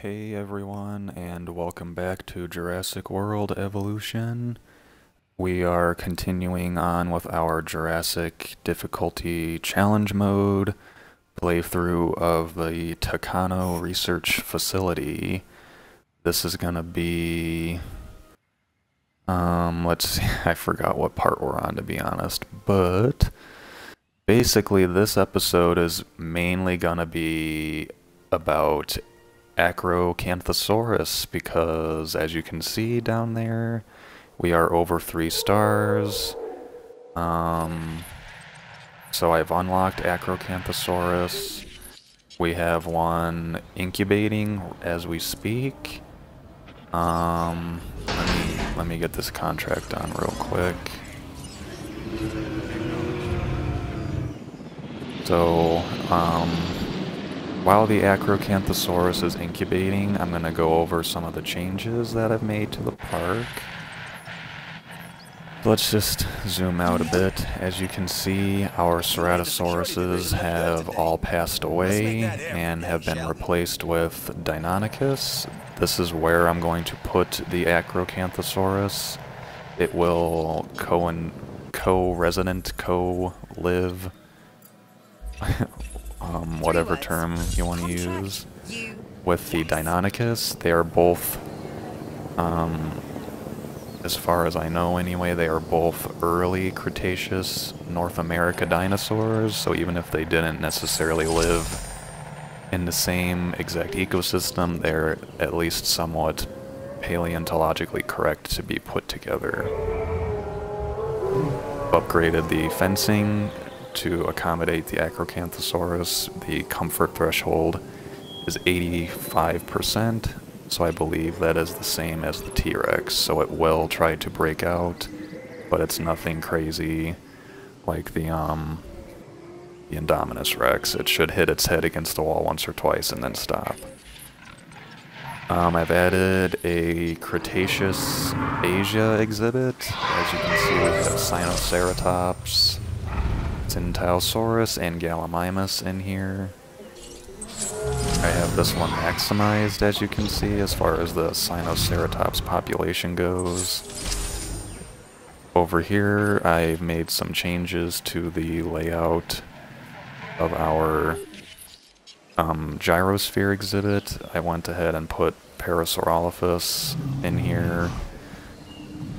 Hey everyone, and welcome back to Jurassic World Evolution. We are continuing on with our Jurassic difficulty challenge mode playthrough of the Tacano research facility. This is gonna be, let's see, I forgot what part we're on to be honest, but basically this episode is mainly gonna be about Acrocanthosaurus because, as you can see down there, we are over 3 stars. So I've unlocked Acrocanthosaurus. We have one incubating as we speak. Let me get this contract done real quick. So, while the Acrocanthosaurus is incubating, I'm going to go over some of the changes that I've made to the park. Let's just zoom out a bit. As you can see, our Ceratosauruses have all passed away and have been replaced with Deinonychus. This is where I'm going to put the Acrocanthosaurus. It will co-resident, co-live, whatever term you want to use, with the Deinonychus. They are both, as far as I know anyway, they are both early Cretaceous North America dinosaurs, so even if they didn't necessarily live in the same exact ecosystem, they're at least somewhat paleontologically correct to be put together. Upgraded the fencing to accommodate the Acrocanthosaurus. The comfort threshold is 85%, so I believe that is the same as the T-Rex, so it will try to break out, but it's nothing crazy like the Indominus Rex. It should hit its head against the wall once or twice and then stop. I've added a Cretaceous Asia exhibit. As you can see, we have Sinoceratops, Tintaosaurus, and Gallimimus in here. I have this one maximized, as you can see, as far as the Sinoceratops population goes. Over here, I've made some changes to the layout of our gyrosphere exhibit. I went ahead and put Parasaurolophus in here.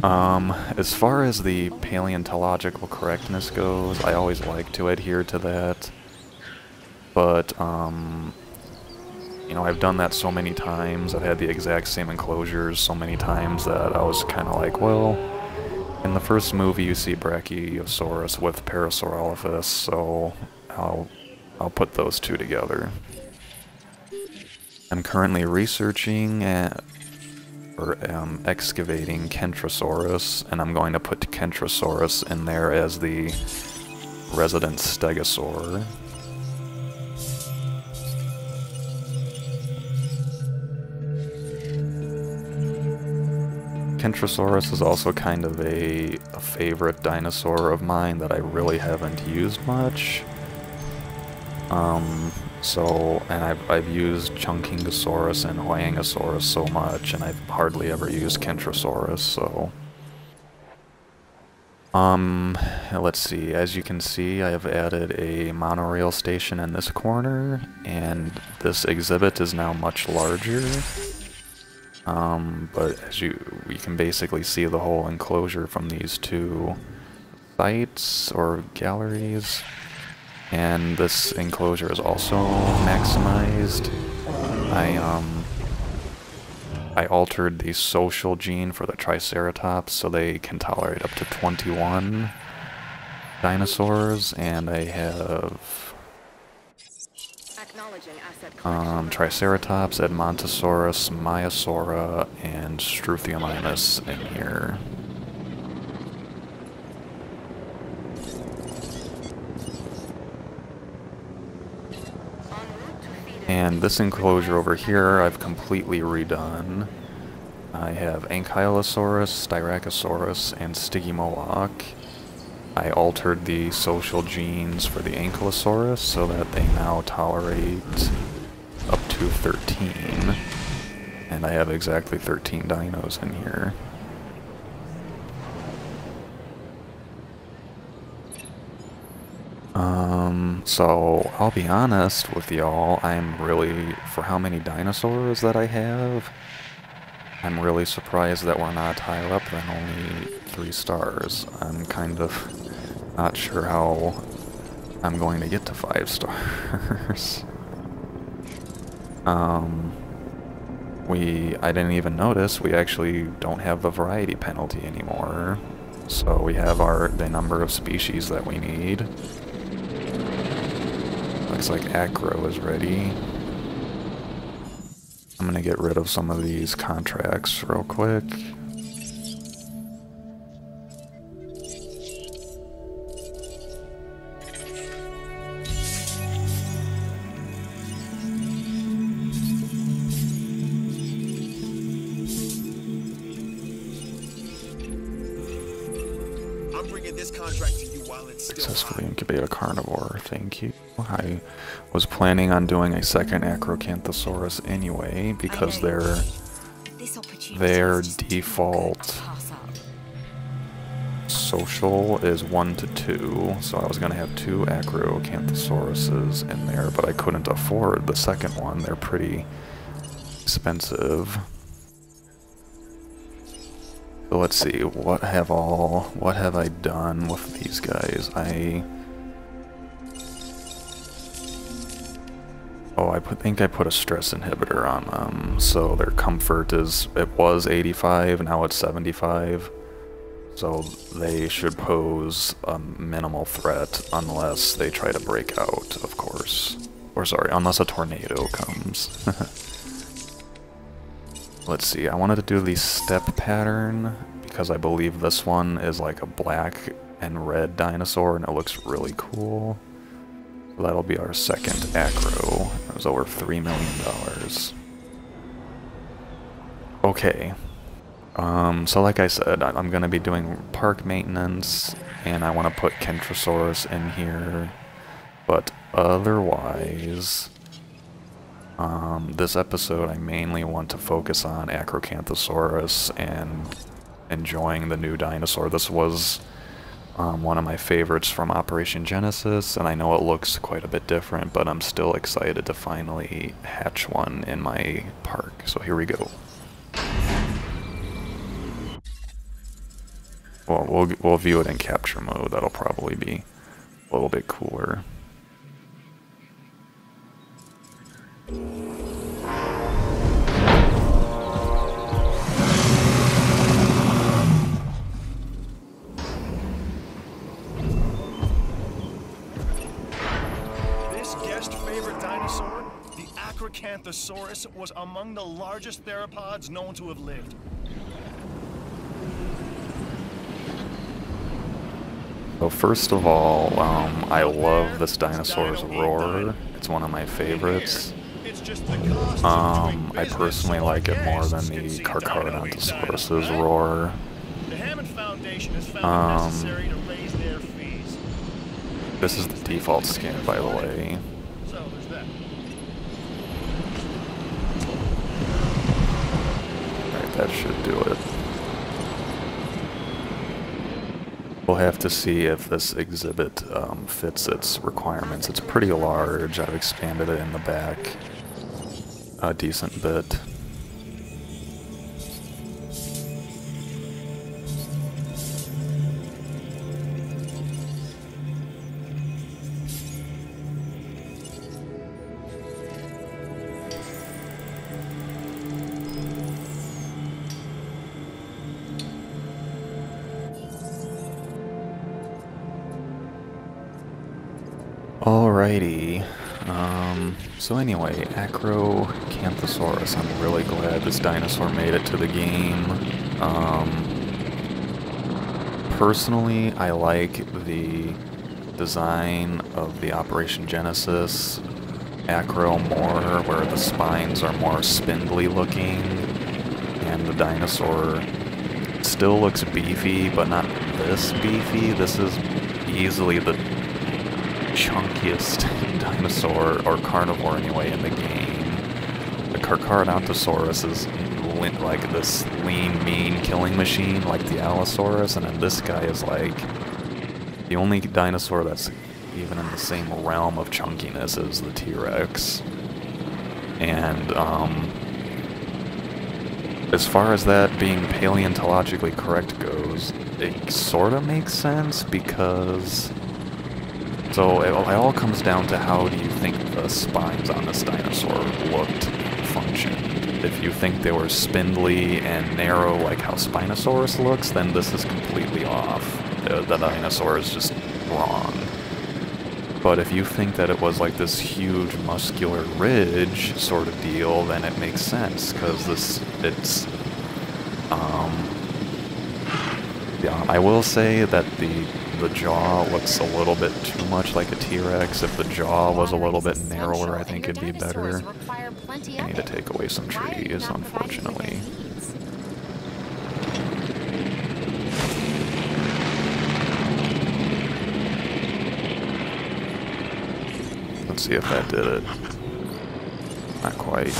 As far as the paleontological correctness goes, I always like to adhere to that. But, you know, I've done that so many times, I've had the exact same enclosures so many times that I was kind of like, well, in the first movie you see Brachiosaurus with Parasaurolophus, so I'll put those two together. I'm currently researching or excavating Kentrosaurus, and I'm going to put Kentrosaurus in there as the resident stegosaur. Kentrosaurus is also kind of a favorite dinosaur of mine that I really haven't used much. And I've used Chunkingosaurus and Huangosaurus so much, and I've hardly ever used Kentrosaurus, so... let's see, as you can see, I have added a monorail station in this corner, and this exhibit is now much larger. But as you can basically see the whole enclosure from these two sites, or galleries. And this enclosure is also maximized. I altered the social gene for the Triceratops so they can tolerate up to 21 dinosaurs, and I have Triceratops, Edmontosaurus, Maiasaura, and Struthiomimus in here. And this enclosure over here I've completely redone. I have Ankylosaurus, Styracosaurus, and Stygimoloch. I altered the social genes for the Ankylosaurus so that they now tolerate up to 13. And I have exactly 13 dinos in here. So I'll be honest with y'all, I'm really, for how many dinosaurs that I have, I'm really surprised that we're not higher up than only 3 stars. I'm kind of not sure how I'm going to get to 5 stars. I didn't even notice, we actually don't have the variety penalty anymore. So we have the number of species that we need. Looks like Acro is ready. I'm gonna get rid of some of these contracts real quick. I'm bringing this contract to you while it's Successfully incubate a carnivore, thank you. I was planning on doing a second Acrocanthosaurus anyway, because their default social is 1 to 2, so I was going to have 2 Acrocanthosauruses in there, but I couldn't afford the second one. They're pretty expensive. So let's see, what have I done with these guys? I think I put a stress inhibitor on them, so their comfort it was 85, now it's 75. So they should pose a minimal threat unless they try to break out, of course. Or sorry, unless a tornado comes. Let's see, I wanted to do the step pattern because I believe this one is like a black and red dinosaur and it looks really cool. So that'll be our second Acro. It was over $3 million. Okay. So like I said, I'm going to be doing park maintenance, and I want to put Kentrosaurus in here, but otherwise, this episode I mainly want to focus on Acrocanthosaurus and enjoying the new dinosaur. This was one of my favorites from Operation Genesis, and I know it looks quite a bit different, but I'm still excited to finally hatch one in my park. So here we go. Well, we'll view it in capture mode. That'll probably be a little bit cooler. This guest favorite dinosaur, the Acrocanthosaurus, was among the largest theropods known to have lived. So first of all, I love this dinosaur's roar. It's one of my favorites. I personally like it more than the Carcharodontosaurus's roar. This is the default skin, by the way. Alright, that should do it. We'll have to see if this exhibit fits its requirements. It's pretty large. I've expanded it in the back a decent bit. Alrighty, so anyway, Acrocanthosaurus, I'm really glad this dinosaur made it to the game. Personally, I like the design of the Operation Genesis Acro more, where the spines are more spindly looking, and the dinosaur still looks beefy, but not this beefy. This is easily the chunkiest dinosaur, or carnivore anyway, in the game. The Carcharodontosaurus is like this lean, mean killing machine like the Allosaurus, and then this guy is like the only dinosaur that's even in the same realm of chunkiness as the T-Rex. And as far as that being paleontologically correct goes, it sort of makes sense because... So it all comes down to how do you think the spines on this dinosaur looked and functioned. If you think they were spindly and narrow like how Spinosaurus looks, then this is completely off. The dinosaur is just wrong. But if you think that it was like this huge muscular ridge sort of deal, then it makes sense, because yeah, I will say that the jaw looks a little bit too much like a T-Rex. If the jaw was a little bit narrower, I think it'd be better. I need to take away some trees, unfortunately. Let's see if that did it. Not quite.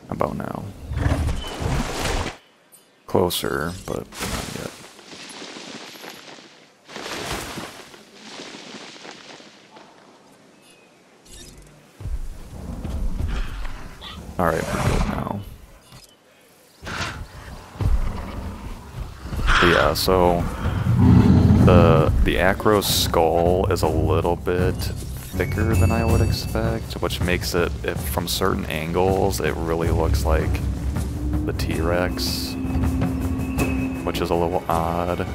How about now? Closer, but not yet. Alright, we're good now. But yeah, so the Acro's skull is a little bit thicker than I would expect, which makes it, from certain angles, it really looks like the T-Rex, which is a little odd.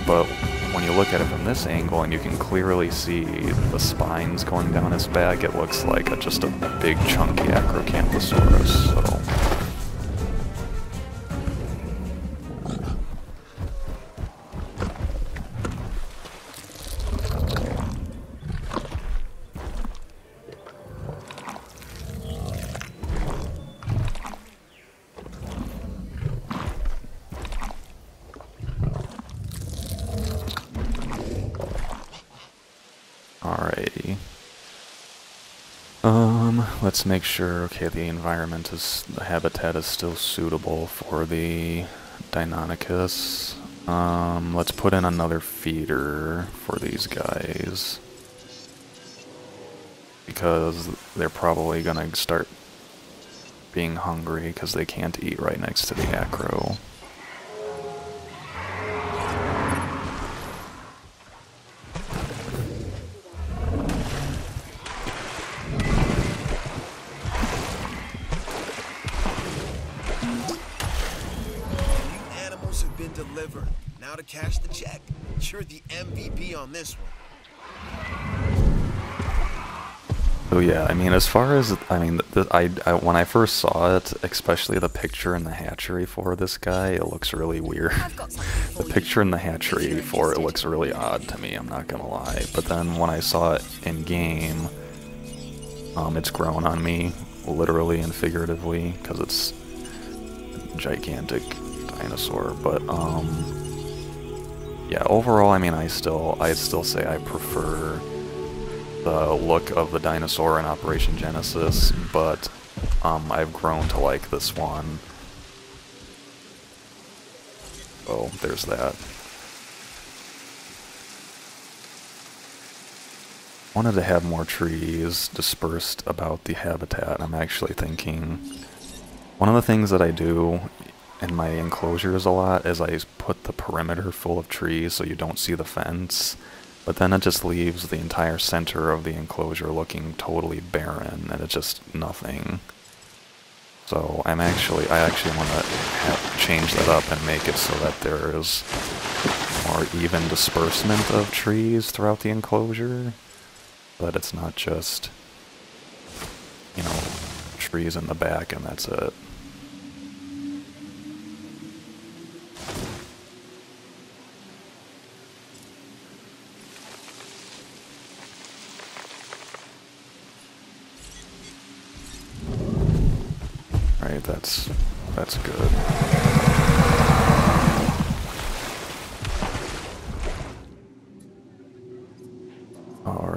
But when you look at it from this angle and you can clearly see the spines going down his back, it looks like just a big chunky Acrocanthosaurus, so... Alrighty. Let's make sure, okay, the habitat is still suitable for the Deinonychus. Let's put in another feeder for these guys, because they're probably gonna start being hungry because they can't eat right next to the Acro. Delivered. Now to cash the check. You're the MVP on this one. So yeah, I mean, as far as, I mean, when I first saw it, especially the picture in the hatchery for this guy, it looks really weird. The picture in the hatchery for it looks really odd to me, I'm not gonna lie. But then when I saw it in game, it's grown on me, literally and figuratively, because it's gigantic dinosaur. But yeah, overall, I mean, I'd still say I prefer the look of the dinosaur in Operation Genesis, but I've grown to like this one. Oh, there's that. Wanted to have more trees dispersed about the habitat. I'm actually thinking one of the things that I do in my enclosures a lot is I put the perimeter full of trees so you don't see the fence, but then it just leaves the entire center of the enclosure looking totally barren, and it's just nothing. So I actually want to change that up and make it so that there is more even disbursement of trees throughout the enclosure, so that it's not just, you know, trees in the back and that's it. Right, that's good.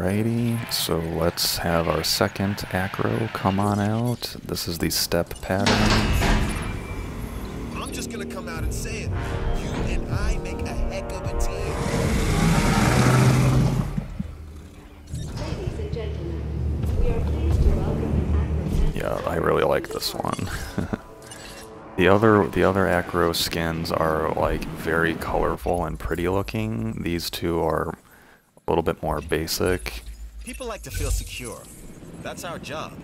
Alrighty, so let's have our second acro come on out. This is the step pattern. I'm just gonna come out and say it. You and I make a heck of a team. Ladies and gentlemen, we are pleased to welcome the Yeah, I really like this one. The other acro skins are like very colorful and pretty looking. These two are a little bit more basic. People like to feel secure. That's our job.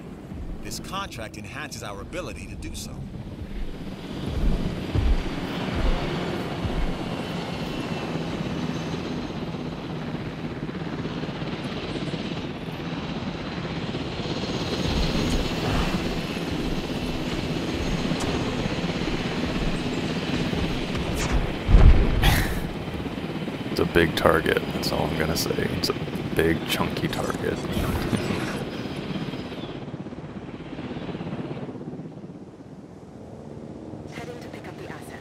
This contract enhances our ability to do so. It's a big target, that's all I'm gonna say. It's a big, chunky target. heading to pick up the asset.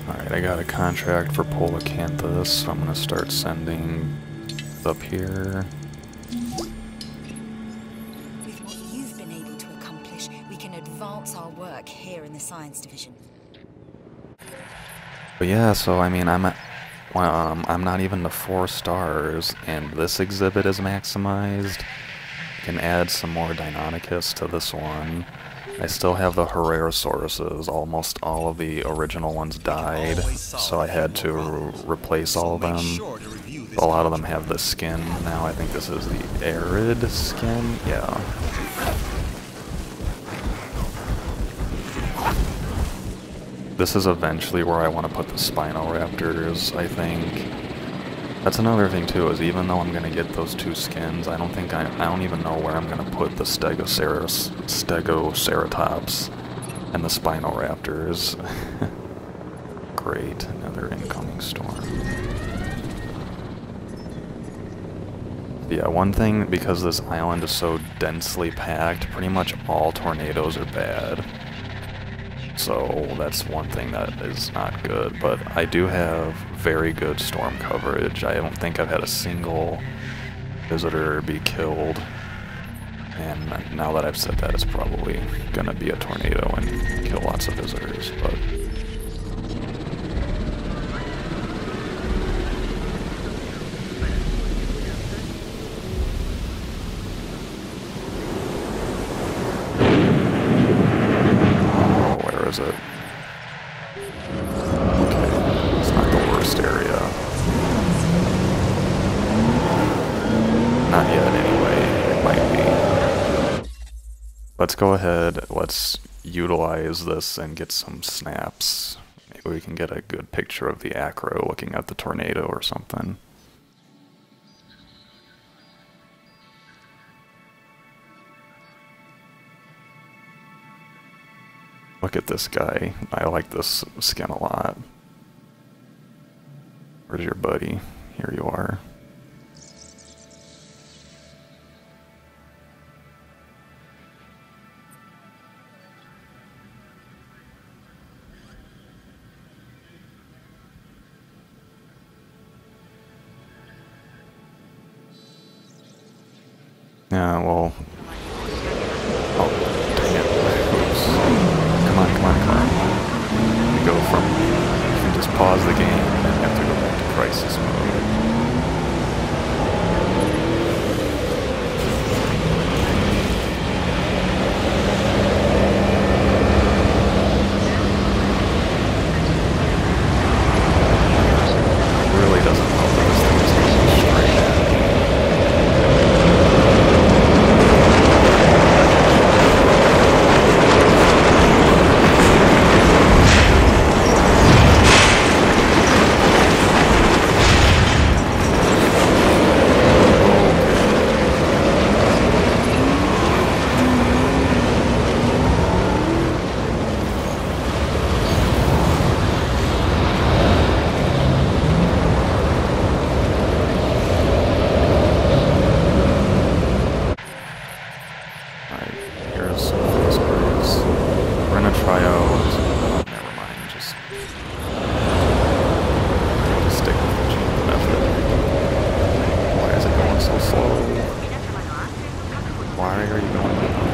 Alright, I got a contract for Polacanthus, so I'm gonna start sending up here. With what you've been able to accomplish, we can advance our work here in the science division. But yeah, so I mean, I'm not even to 4 stars, and this exhibit is maximized. I can add some more Deinonychus to this one. I still have the Herrerasauruses. Almost all of the original ones died, so I had to replace all of them. A lot of them have the skin now. I think this is the arid skin. Yeah. This is eventually where I want to put the Spinoraptors, I think. That's another thing too, is even though I'm gonna get those 2 skins, I don't even know where I'm gonna put the Stegoceratops and the Spinoraptors. Great, another incoming storm. Yeah, one thing, because this island is so densely packed, pretty much all tornadoes are bad. So that's one thing that is not good, but I do have very good storm coverage. I don't think I've had a single visitor be killed, and now that I've said that, it's probably gonna be a tornado and kill lots of visitors, but... Is it? Okay, it's not the worst area. Not yet, anyway. It might be. Let's go ahead, let's utilize this and get some snaps. Maybe we can get a good picture of the acro looking at the tornado or something. Look at this guy. I like this skin a lot. Where's your buddy? Here you are. Yeah, well... Oh, dang it. Oops. Come on. We go from... You can just pause the game and then you have to go back to crisis mode. It really doesn't help that this thing is going straight at me. Why are you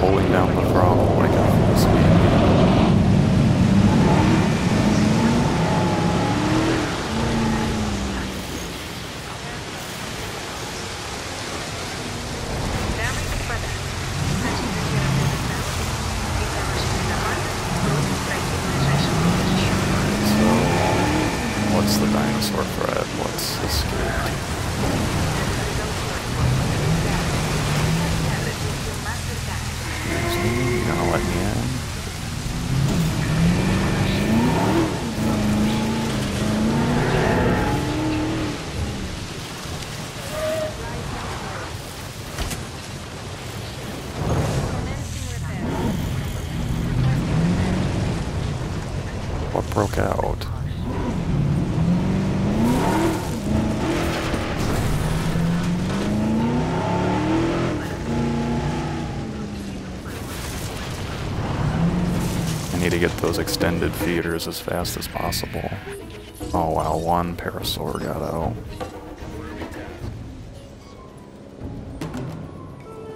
holding down the throttle like a full speed? What's the dinosaur threat? What's escaped? Excuse me, you gonna let me in? What broke out? Need to get those extended feeders as fast as possible. Oh wow, one parasaur got out.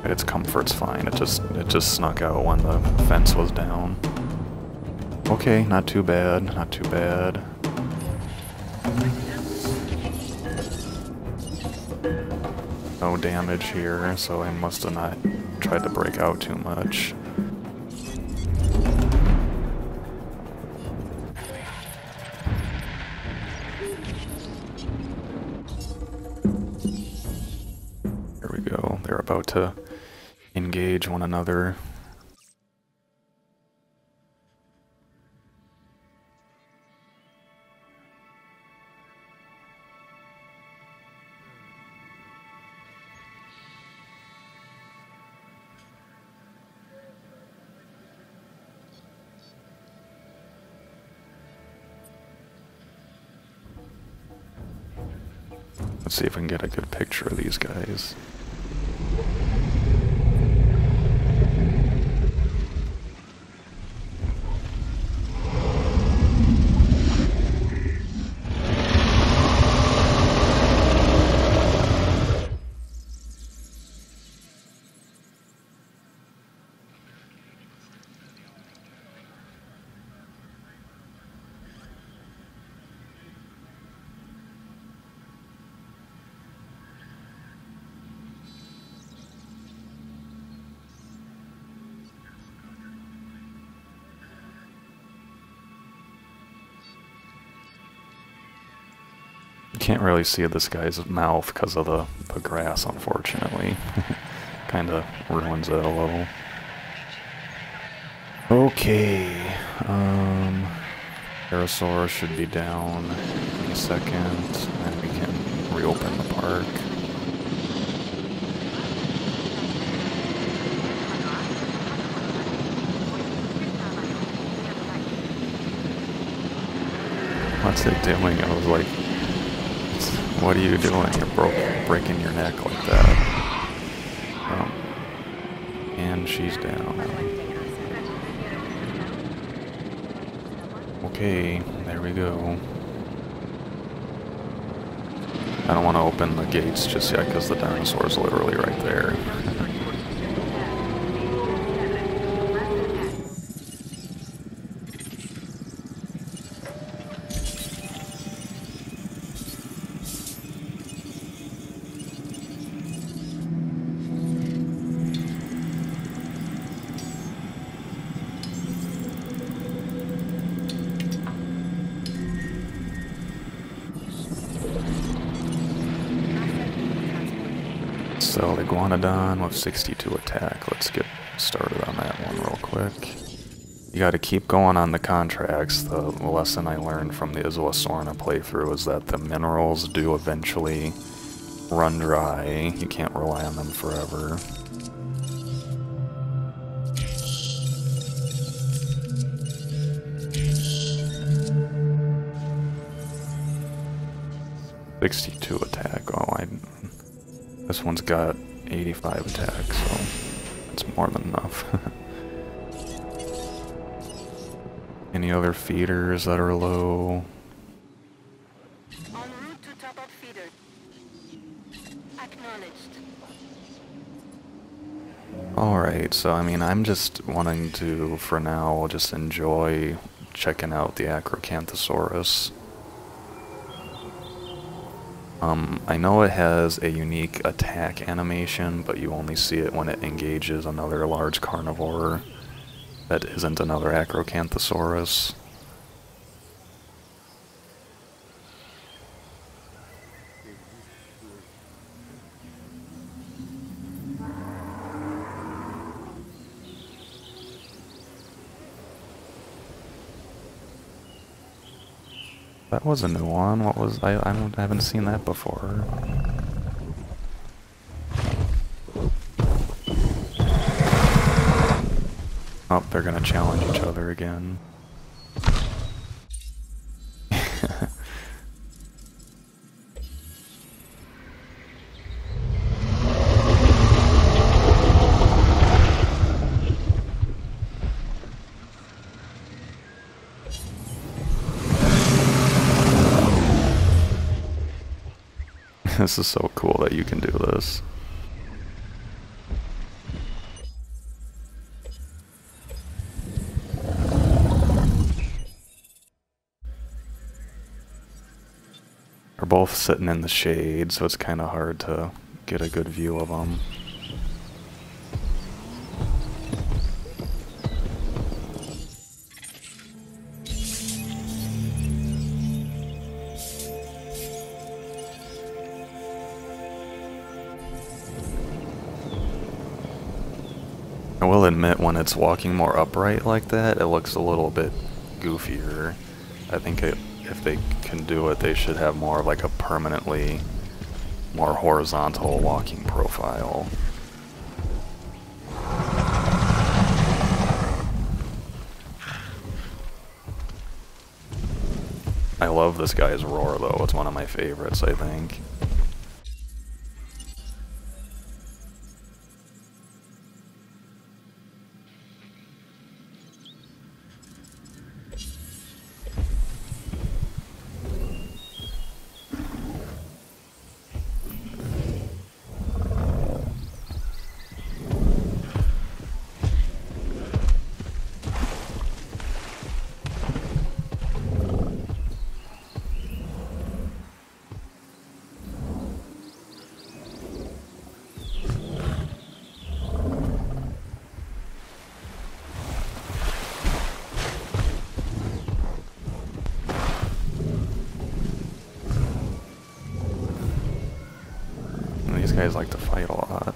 Its comfort's fine. It just snuck out when the fence was down. Okay, not too bad, not too bad. No damage here, so I must have not tried to break out too much. There we go. They're about to engage one another. Let's see if we can get a good picture of these guys. Can't really see this guy's mouth because of the grass, unfortunately. Kinda ruins it a little. Okay, Parasaur should be down in a second, and we can reopen the park. What's it doing? I was like, what are you doing? You're breaking your neck like that. And she's down. Okay, there we go. I don't want to open the gates just yet because the dinosaur's literally right there. So the Iguanodon with 62 attack. Let's get started on that one real quick. You gotta keep going on the contracts. The lesson I learned from the Isla Sorna playthrough is that the minerals do eventually run dry. You can't rely on them forever. .62 attack. Oh, this one's got 85 attack, so that's more than enough. Any other feeders that are low? En route to top-up feeder. Acknowledged. Alright, so I mean, I'm just wanting to, for now, just enjoy checking out the Acrocanthosaurus. I know it has a unique attack animation, but you only see it when it engages another large carnivore that isn't another Acrocanthosaurus. That was a new one. What was I haven't seen that before. Oh, they're gonna challenge each other again. This is so cool that you can do this. They're both sitting in the shade, so it's kind of hard to get a good view of them. I will admit, when it's walking more upright like that, it looks a little bit goofier. I think if they can do it, they should have more of like a permanently more horizontal walking profile. I love this guy's roar though, it's one of my favorites, I think. These guys like to fight a lot.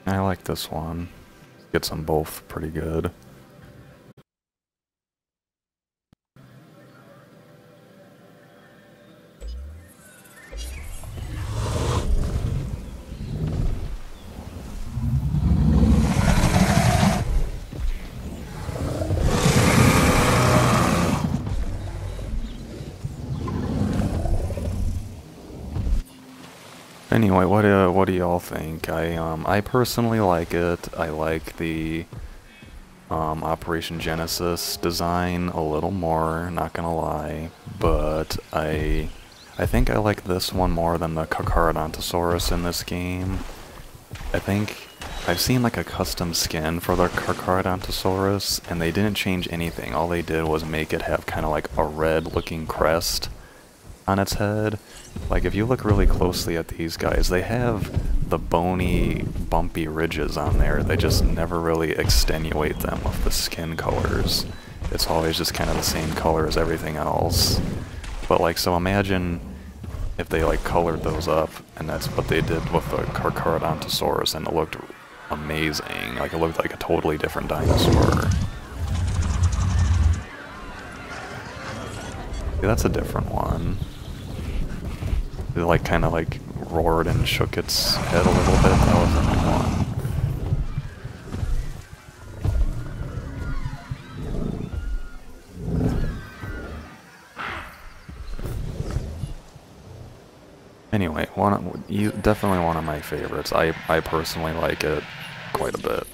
I like this one. Gets them both pretty good. Anyway, what do y'all think? I personally like it. I like the Operation Genesis design a little more, not gonna lie, but I think I like this one more than the Carcharodontosaurus in this game. I think I've seen like a custom skin for the Carcharodontosaurus, and they didn't change anything. All they did was make it have kind of like a red looking crest on its head. Like if you look really closely at these guys, they have the bony, bumpy ridges on there. They just never really extenuate them with the skin colors. It's always just kind of the same color as everything else. But like, so imagine if they like colored those up, and that's what they did with the Carcharodontosaurus, and it looked amazing. Like it looked like a totally different dinosaur. See, that's a different one. It like kind of like roared and shook its head a little bit. That was a new one. Anyway, definitely one of my favorites. I personally like it quite a bit.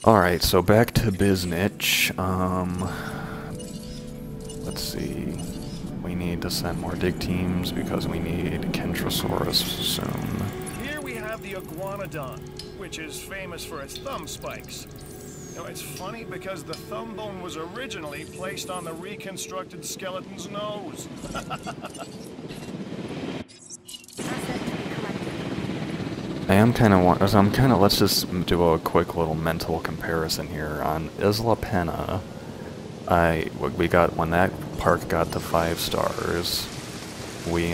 Alright, so back to biznitch. Let's see. We need to send more dig teams because we need Kentrosaurus soon. Here we have the iguanodon, which is famous for its thumb spikes. You know, it's funny because the thumb bone was originally placed on the reconstructed skeleton's nose. Let's just do a quick little mental comparison here. On Isla Pena, when that park got to 5 stars, we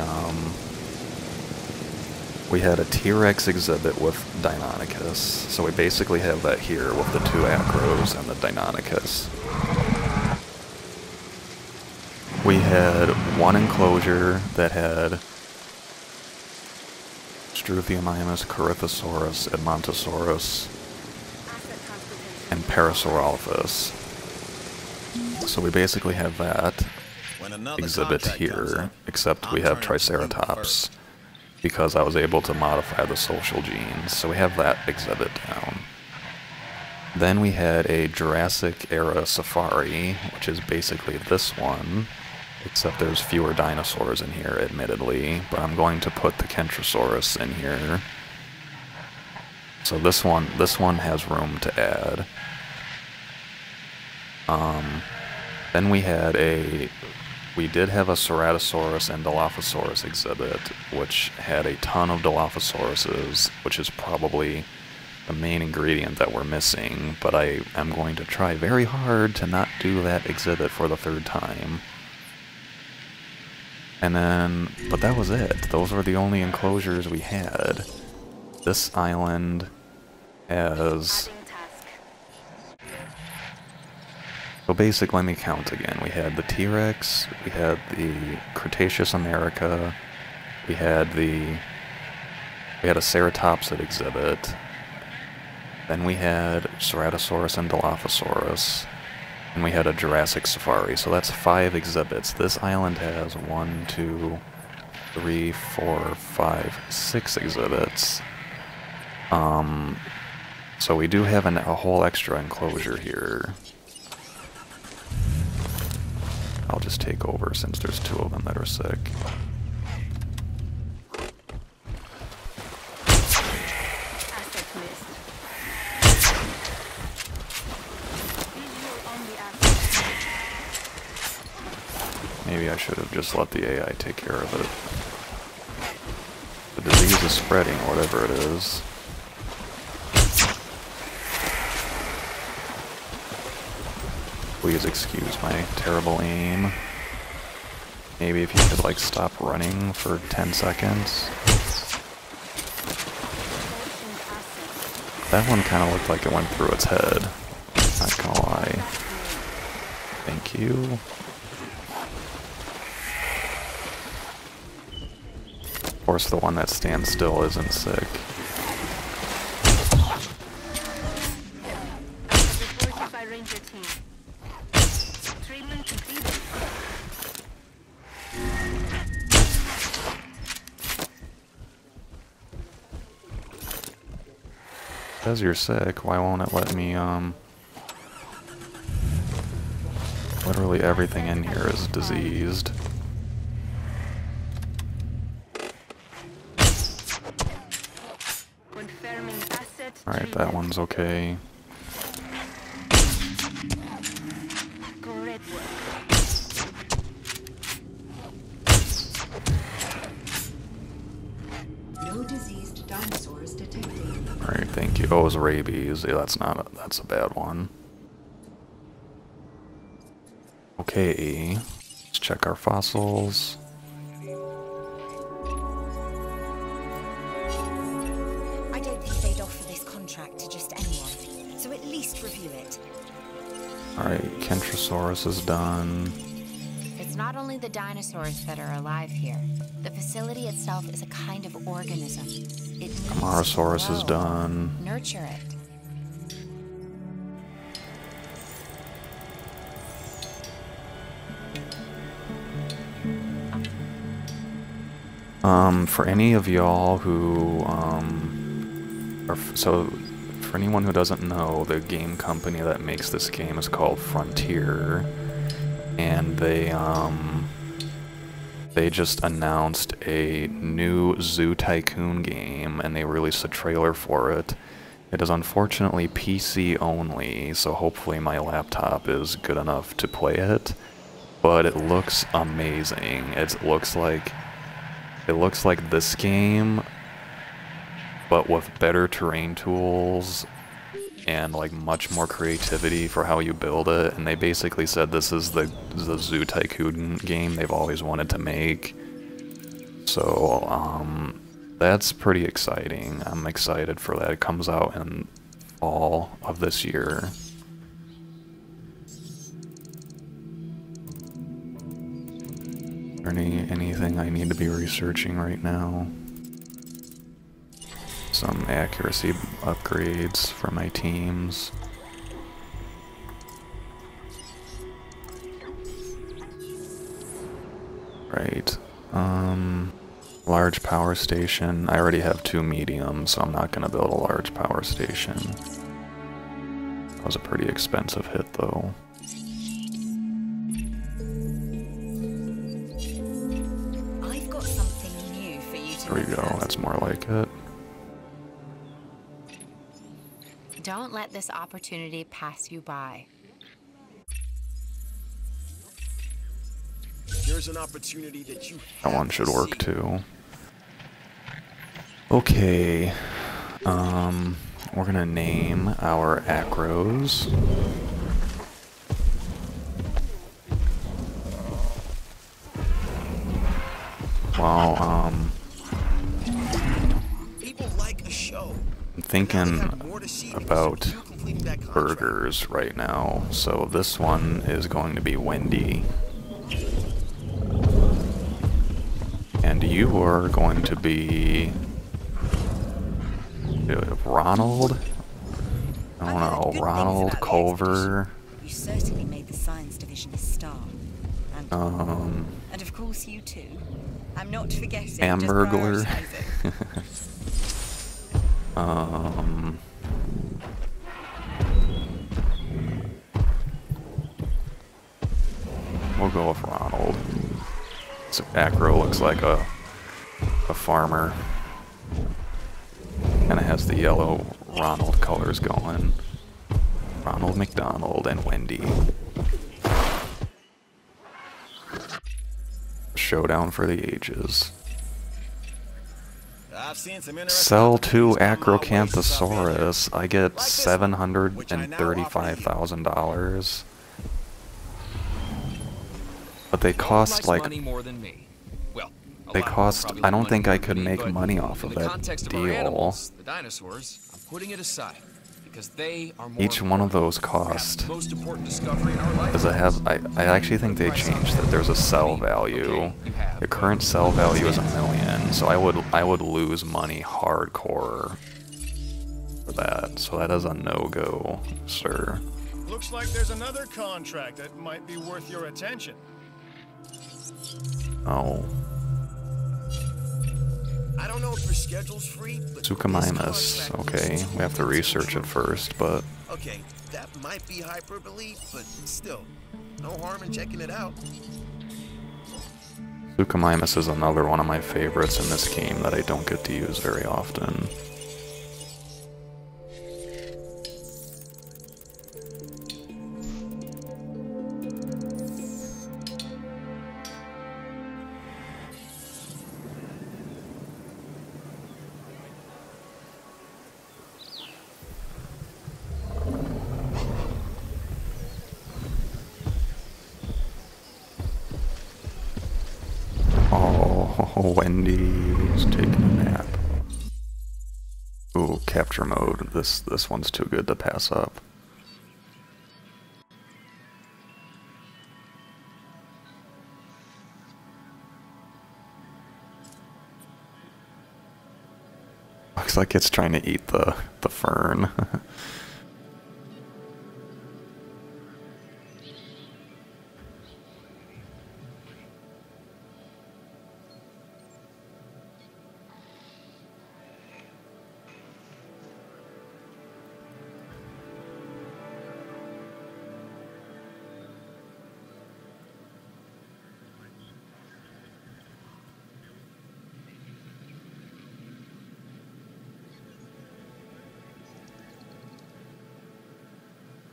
had a T-Rex exhibit with Deinonychus, so we basically have that here with the 2 acros and the Deinonychus. We had one enclosure that had Struthiomimus, Corythosaurus, Edmontosaurus, and Parasaurolophus. So we basically have that exhibit here, except we have Triceratops, because I was able to modify the social genes, so we have that exhibit down. Then we had a Jurassic era safari, which is basically this one, except there's fewer dinosaurs in here, admittedly, but I'm going to put the Kentrosaurus in here. So this one has room to add. Then we did have a Ceratosaurus and Dilophosaurus exhibit, which had a ton of Dilophosauruses, which is probably the main ingredient that we're missing, but I am going to try very hard to not do that exhibit for the 3rd time. And then, but that was it. Those were the only enclosures we had. This island has... So basically, let me count again. We had the T-Rex, we had the Cretaceous America, we had a Ceratopsid exhibit, then we had Ceratosaurus and Dilophosaurus, and we had a Jurassic Safari, so that's 5 exhibits. This island has 1, 2, 3, 4, 5, 6 exhibits. So we do have a whole extra enclosure here. I'll just take over since there's 2 of them that are sick. Maybe I should have just let the AI take care of it. The disease is spreading, whatever it is. Please excuse my terrible aim. Maybe if you could, like, stop running for 10 seconds. That one kind of looked like it went through its head. Not gonna lie. Thank you. Of course, the one that stands still isn't sick. Says you're sick, why won't it let me, literally everything in here is diseased. Alright, that one's okay. No diseased dinosaurs detected. Alright, thank you. Oh, it was rabies. Yeah, that's a bad one. Okay, let's check our fossils. I don't think they'd offer this contract to just anyone, so at least review it. Alright, Kentrosaurus is done. It's not only the dinosaurs that are alive here. The facility itself is a kind of organism. It needs Amarasaurus to is grow. done. Nurture it. For any of y'all who, So, for anyone who doesn't know, the game company that makes this game is called Frontier, and they just announced a new Zoo Tycoon game, and they released a trailer for it. It is unfortunately PC only, so hopefully my laptop is good enough to play it. But it looks amazing. It looks like this game, but with better terrain tools and like much more creativity for how you build it. And they basically said this is the Zoo Tycoon game they've always wanted to make. So that's pretty exciting. I'm excited for that. It comes out in fall of this year. Anything I need to be researching right now? Some accuracy upgrades for my teams. Right. Large power station. I already have 2 mediums, so I'm not gonna build a large power station. That was a pretty expensive hit, though. I've got something new for you to There we go. That's more like it. Don't let this opportunity pass you by. Here's an opportunity that you That have one should to work see. too. Okay. We're gonna name our acros. Well, People like a show. I'm thinking They have more to see because about you completed that contract. burgers right now. So this one is going to be Wendy. And you are going to be Ronald? I don't know, Ronald Culver. You certainly made the science division a star. And of course you too. I'm not forgetting. Hamburglar. We'll go with Ronald. So Acro looks like a farmer. Kinda has the yellow Ronald colors going. Ronald McDonald and Wendy. Showdown for the ages. I've seen some interesting Sell to opportunities come my way since I've been here. Acrocanthosaurus. I get Like this one, which I now offer you. $735,000. But they cost like money more than me. Well, a they lot more cost. probably I don't money think more I than could me, make but money off in of the that context of our deal. animals, the dinosaurs, I'm putting it aside because they are more Each one of those perhaps cost. the most important discovery in our life. Does it have? I actually think they changed that. There's a sell value. The current sell value is $1 million, so I would lose money hardcore for that. So that is a no-go, sir. Looks like there's another contract that might be worth your attention. Oh, I don't know if your schedule's free, but Tsukamimus. this contract Okay, looks we have to too research it good. first, but Okay, that might be hyperbole, but still, no harm in checking it out. Tsukamimus is another one of my favorites in this game that I don't get to use very often. Oh, Wendy's taking a nap. Ooh, capture mode. This one's too good to pass up. Looks like it's trying to eat the fern.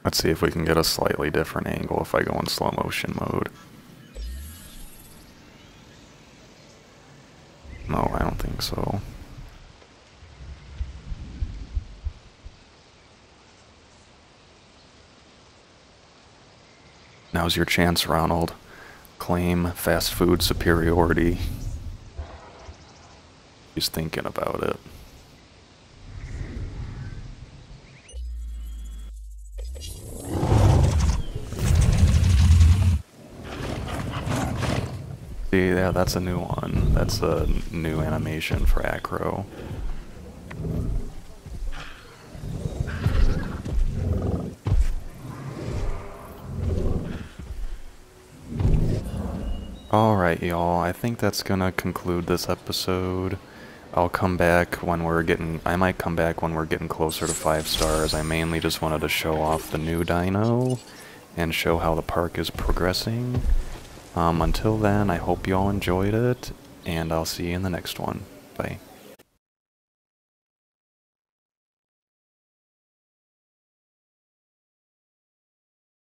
Let's see if we can get a slightly different angle if I go in slow motion mode. No, I don't think so. Now's your chance, Ronald. Claim fast food superiority. He's thinking about it. See, yeah, that's a new one. That's a new animation for Acro. Alright, y'all, I think that's gonna conclude this episode. I'll come back when we're getting, I might come back when we're getting closer to 5 stars. I mainly just wanted to show off the new dino and show how the park is progressing. Until then, I hope y'all enjoyed it, and I'll see you in the next one. Bye.